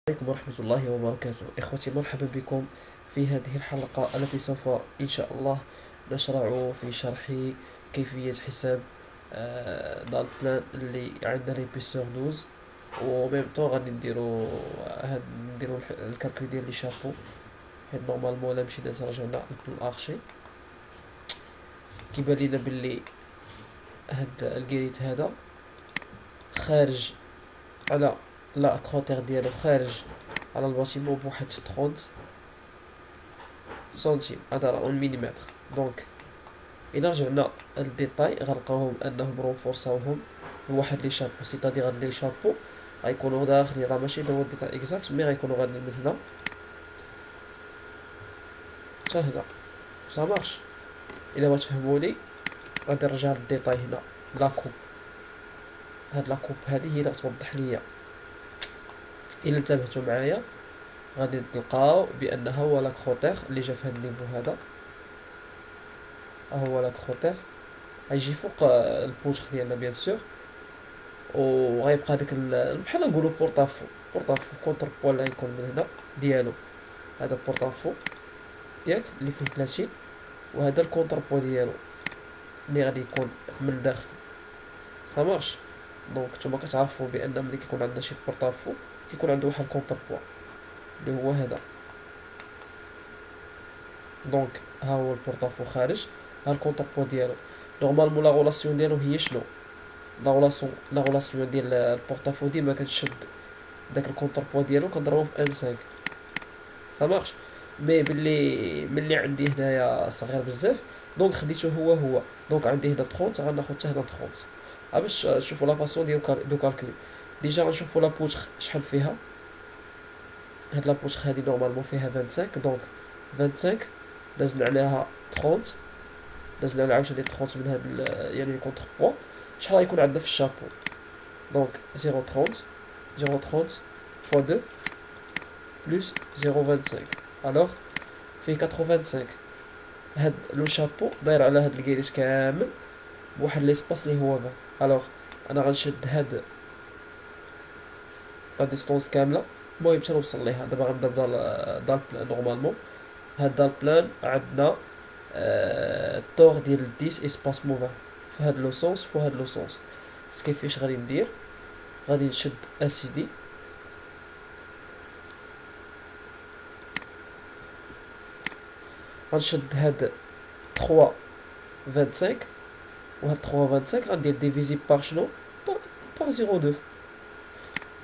عليكم ورحمة الله وبركاته. إخوتي، مرحبا بكم في هذه الحلقة التي سوف إن شاء الله نشرع في شرح كيفية حساب دال بلان اللي عندنا لي بيسور 12. و ميم طون غادي نديرو الكالكول ديال لي شابو، حيت نورمالمون الا مشينا رجعنا للارشي كيبان لينا بلي هاد الكريت هذا خارج على لا كروتير ديالو، خارج على الباتيمون بواحد 30 سنتيم، هذا راه اون ميليمتر. دونك الى رجعنا للديتاي غنلقاوهم انهم رونفورساوهم بواحد لي شابو، سيتادير هاد لي شابو غيكونوا داخلين، راه ماشي هو الديتاي اكزاكت، مي غيكونوا غاديين من هنا حتى هنا. سا مارش. الى بغيت تفهموني غادي نرجع للديتاي هنا. لاكوب، هاد لاكوب هادي هي اللي غتوضح ليا. الى انتبهتوا معايا غادي تلقاو بانها هو لا كروتير اللي جا في هاد النيفو هذا، هو لا كروتير غيجي فوق البوتر ديالنا بيان سور، وغيبقى داك بحال نقولوا بورطافو كونتر بوا اللي غيكون من هنا ديالو. هذا بورطافو ياك اللي فيه بلاتين، وهذا الكونتر بوا ديالو اللي غادي يكون من الداخل. سا مارش. دونك نتوما كتعرفوا بان ملي كيكون عندنا شي بورطافو كيكون عنده واحد الكونتر بوا اللي هو هذا. دونك ها هو البورطافو خارج، ها الكونتر بوا ديالو. نورمالمون لا غولاسيون ديالو هي شنو؟ لا غولاسيون ديال البورطافو ديما كتشد داك الكونتر بوا ديالو كنضربو في ان 5. سا مارش. مي ملي عندي هنايا صغير بزاف دونك خديتو هو. دونك عندي هنا 30 غناخد حتى هنا 30. باش تشوفوا لا فاصون ديال دو كالكول. ديجا غنشوفوا لا بوتر شحال فيها. هاد لا بوتر هادي نورمالمون فيها 25، دونك 25 دازنا عليها 30، دازنا على عاوتاني 30 من هاد يعني الكونتر بوا. شحال غيكون عندنا في الشابو؟ دونك 0.30 0.30 فوا 2 بلس 0.25، الوغ فيه 85. هاد لو شابو داير على هاد الكيريش كامل بواحد ليسباس اللي هو 20. الوغ انا غنشد هاد لا ديستونس كامله، المهم حتى نوصل ليها. دابا غنبدا دال بلان. نورمالمون هاد دال بلان عندنا الطور ديال 10 اسباس موفان في هاد لو سونس في هاد لو سونس. كيفاش غادي ندير؟ غادي نشد اسيدي، غنشد هاد 3 25، وهاد 3 25 غندير ديفيزي بار شنو؟ بار 0.2.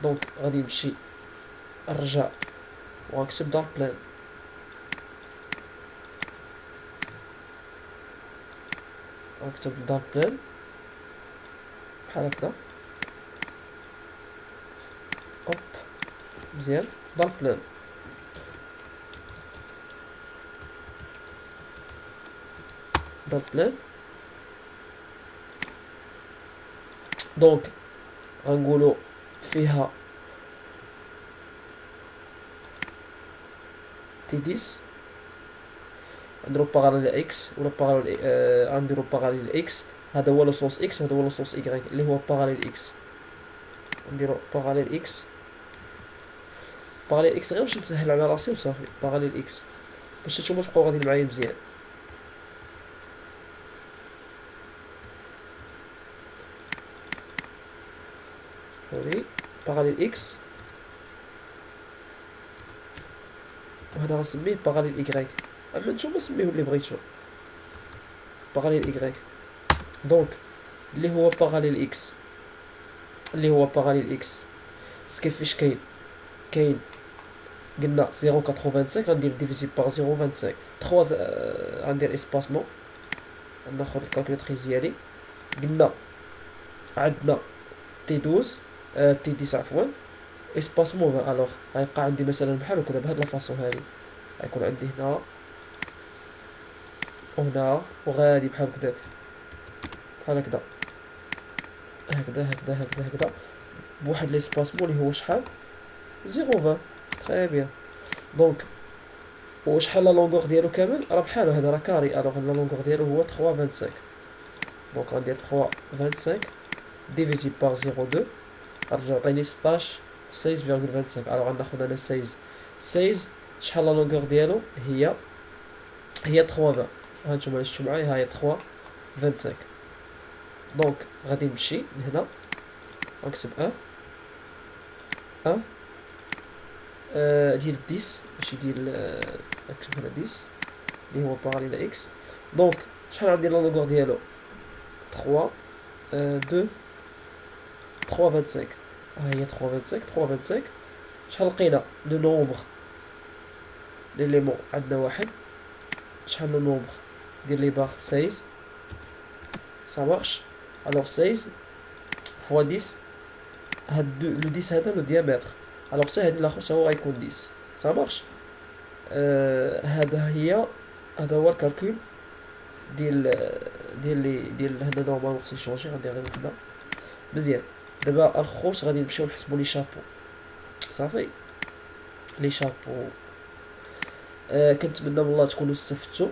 دونك غادي نمشي نرجع وغنكتب دار بلان. غنكتب دار بلان بحال هكدا. اوب، مزيان. دار بلان دار بلان. دونك غنقولو فيها تي 10، نديرو باراليل اكس ولا باراليل غنديرو باراليل اكس. هذا هو لو سونس اكس وهذا هو لو سونس ايكغيك اللي هو باراليل اكس. نديرو باراليل اكس غير باش نسهل على راسي وصافي. باراليل اكس باش نتوما تبقاو غاديين معايا مزيان. هوني باراليل اكس، وهذا غنسميه باراليل ايكغيك، اما نتوما سميوه اللي بغيتو. باراليل ايكغيك. دونك اللي هو باراليل اكس كيفاش كاين قلنا 0.85 غندير ديفيزي بار 0.25. 3 غندير اسباسمون، ناخذ الكالكوليتريس ديالي. قلنا عندنا تي 12 تي 10 عفوا اسباسمون 20. الوغ غيبقى عندي مثلا بحال هكا بهاد لا فاصون هادي، غيكون عندي هنا وهنا وغادي بحال هكداك، بحال هكدا هكدا بواحد ليسباسمون اللي هو شحال 0.20. تري بيان. دونك وشحال لا لونغور ديالو كامل؟ راه بحالو هذا راه كاري. الوغ لا لونغور ديالو هو 3.25. دونك غندير 3.25 ديفيزي بار 0.2 غترجع تعطيني 16 16.25. الوغ غناخد انا 16 شحال لا لونغور ديالو هي 3 ها نتوما شفتوا معايا ها هي 3 25. دونك غادي نمشي لهنا ونكتب 1 ديال 10 ماشي ديال نكتب هنا 10 اللي هو باراليل اكس. دونك شحال عندي لا لونغور ديالو 3 2 3 25. ها هي 3 25 3 25. شحال لقينا لو نومبر ليليمون عندنا واحد. شحال لو نومبر ديال لي بار 16 ça marche. alors 16 fois 10 هاد لو 10 هذا لو ديامتر. alors حتى هادي الاخر حتى هو غيكون 10 ça marche. هذا هو الكالكول ديال هنا نورمال خصني نشونجي غندير غير هكذا مزيان. دابا الخوت غادي نمشيو نحسبوا لي شابو صافي لي شابو. كنتمنى من الله تكونوا استفدتوا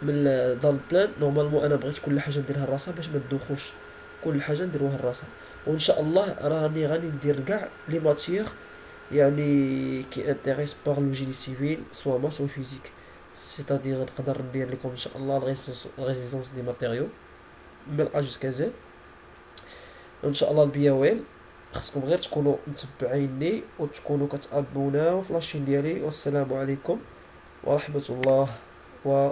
من دار البلان. نورمالمون انا بغيت كل حاجه نديرها لراسها باش ما ندوخوش، كل حاجه نديروها لراسها. وان شاء الله راني غادي ندير كاع لي ماتير يعني كي انتريس بار لو جيني سيفيل سوا ما سوا فيزيك. سيتادير نقدر ندير لكم ان شاء الله الريزيستونس دي ماتيريو من ا جوسكا زد. ان شاء الله البياويل خصكم غير تكونوا متبعيني وتكونوا كتابوناو في لاشين ديالي. والسلام عليكم ورحمه الله و